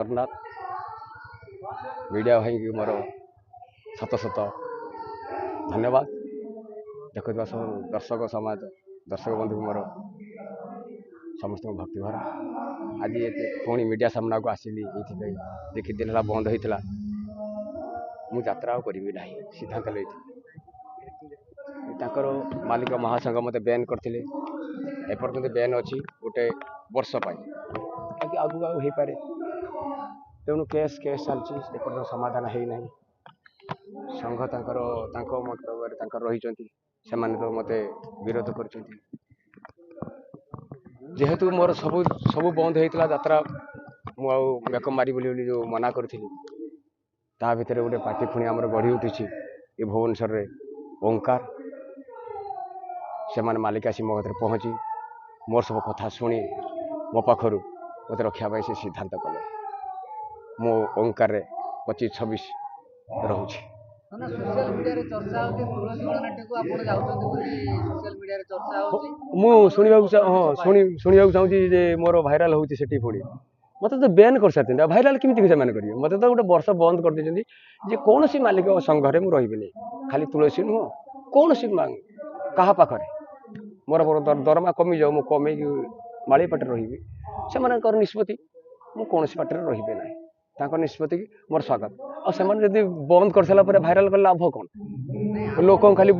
Jagannath media भाई की मोर शत शत धन्यवाद। देखुवा सब दर्शक समाज दर्शक बंधु मोर समस्त भक्ति भरा आज ये पुणी मीडिया सामना को आसिली ये देखी दिन है बंद होता मुझे यात्रा करी ना सिद्धांत लेकर मालिक महासंघ मत बैन करते एपर्तंत बैन अच्छी गोटे वर्ष आगू आगू हो पारे तेणु केस केस चलती एपर्तंत समाधान है ना संघ मतलब रही से मत विरोध कर जेहेतु मोर सब सब बंद होता यात्रा मुझे मेकअप मारी बोली जो मना करी ता भर गोटे पार्टी पुणी आम गढ़ी उठी ये भुवनेश्वर ओंकार से मालिक आसी मो घर पहुँची मोर सब कथा शुणी मो पाखर मत रखापी से सिद्धांत कले मो ओंकार 25-26 रोचे शुणा चाहूँगी मोर भाइराल होती पुणी मत तो बैन कर सारी भाइराल केमी से करेंगे मत तो गोटे वर्ष बंद कर देते कौन सी मालिक संघरे मुझे रही खाली तुलसी नुह कौन सी क्या पाखे मोर दरमा कमी जाऊ मुझे कमे माड़ी पाटे रही से निष्पत्ति मुझे कौन पाटे रही ना निष्पत्ति मोर स्वागत और बंद कर सारा भाइराल कर लाभ कौन लोक खाली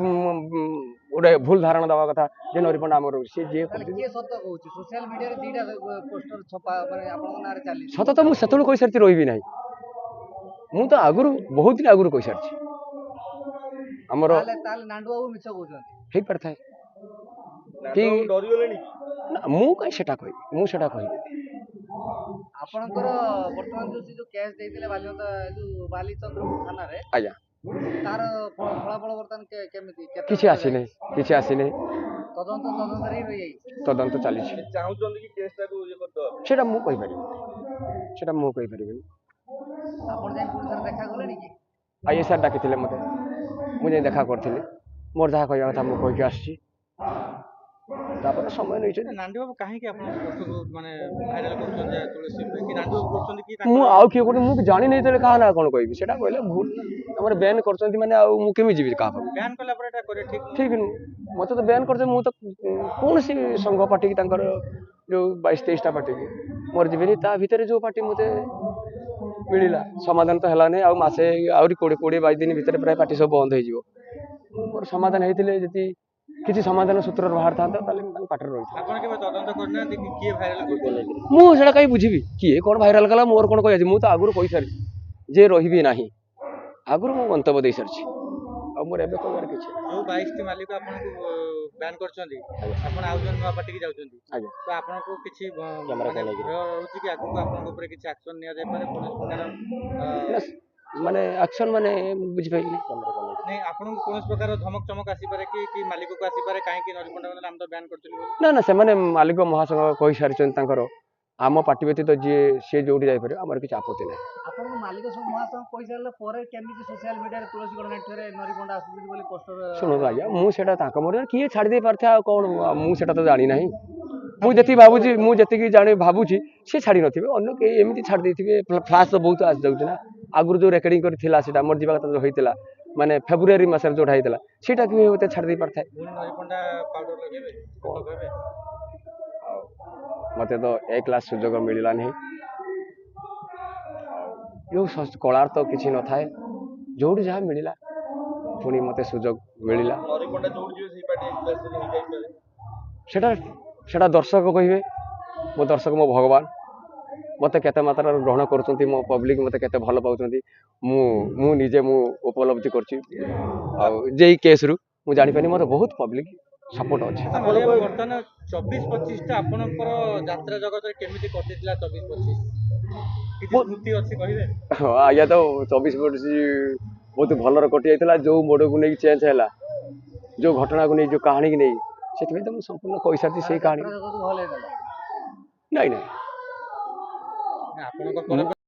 गोटे भूल धारणा दवा कथा जे नरीपंडा आम सी जी सत तो मुझे कही सारी रही ना मु तो आगुरी बहुत दिन आगुरी कही सारी आमर हो पार था कि मु कहीं से कह मुझे आपणकर वर्तमान जो केस देइतिले बालीचंद्र थाना रे आज्ञा तार फलाफल वर्तमान केमिति किछि आसी नै तदंत रे रही तदंत चली चाहुचंदी कि केसटा को ये करतो सेटा मु कहि परिबे आपण जाय पुलिस रे देखा गलेनी कि आईएसआर डाकिथिले मते मु जाय देखा करथिले मोर जहा कहया कथा मु कहि के आछि तापर समय नै छै नांडी बाबू काहे कि आपण पोस्ट को माने भाइराल करछन जे तुलसी कि नांडी बाबू करछन कि मु आउ के कोन मु जानि नै तले कहा ना कोन कहबी सेटा कहले भूल हमर बैन करछन माने आ मु केमि जीबी कहा बैन कला पर एटा करे ठीक नु मते तो बैन करछन मु तो कोन सी संघ पार्टी की तांकर जो 22-23 टा पार्टी की मोर जीबी ता भीतर जो पार्टी मते मिलिला समाधान तो हला नै आ मासे आउरी 20-22 दिन भीतर प्राय पार्टी सब बंद हो जिवो मोर समाधान हेतिले जति किसी समाधान सूत्र बाहर था पाटे रही मुझे कहीं बुझी किए कौन भाइराल कला मोर कौन कही मुझे तो आगुरी कही सारी जे रही ना आगुरी मु मंतव्य दे सारी मोर एबे कहबार किछि जो 22 टी मालिक आपन को बैन करछंदी आपन आउजन नुवा पार्टी की जाउछंदी तो आपन को किछि कैमरा कहले होछि कि आगु आपन को ऊपर किछि एक्शन निया जाय पारे पुलिस प्रकार माने एक्शन माने बुझि पाइली नहीं आपन को कोन प्रकार धमक चमक आसी पारे कि मालिक को आसी पारे काहे कि नरिपंडा नाम तो बैन करथिलि ना ना से माने मालिक महासंघ कहि सारिछन तांकर आम पार्टी व्यतीत जी सी जोटी जाय पारे हमर किछि आपत्ति नै आपन को मालिक सब महासंघ कहि सारले परे केमिति सोशल मीडिया रे तुलसी गणनाट्य रे नरिपंडा आसी बोली पोस्टर सुनो आज्ञा मु सेटा तांक मोर किए छाडी दे पारथा कोन मु सेटा तो जानि नाही मु जति भाबुची मु जति की जानि भाबुची से छाडी नथिबे अन्य के एमिति छाडी देथिबे फ्लैश तो बहुत आस जाउछ ना आगुर जो रेकर्डिंग करथिला सेटा मोर जीवा कथा जो होइतिला माने फेब्रुआरी मासर जोटा होइतिला सेटा कि होते छाडी दे पारथा नरिपंडा पाउडर लगेबे कहबे मते तो एक क्लास सुजोग मिलला नहीं जो कलार तो किसी न थाए जोड़ी जहाँ मिलला पुणी मते सुजोग मिलला सेटा दर्शक कहे मो दर्शक मो भगवान मते केते मात्रा ग्रहण करछंती मो पब्लिक मते केते भल पाउछंती मु निजे मु उपलब्धि करछि आ जेई केस रु मु जानि पानी मोर बहुत पब्लिक सपोर्ट अछि वर्तमान 24-25 टा आपनकर यात्रा जगत रे केमिति कटितला 24-25 किछि स्मृति अछि कहिबे हां आया तो 24-25 बहुत भलर कटि जाइतला जो मोड को नै चेंज हैला जो घटना को नै जो कहानी की नै सेति तो संपूर्ण कहि साथी से कहानी नहीं नहीं आपनकर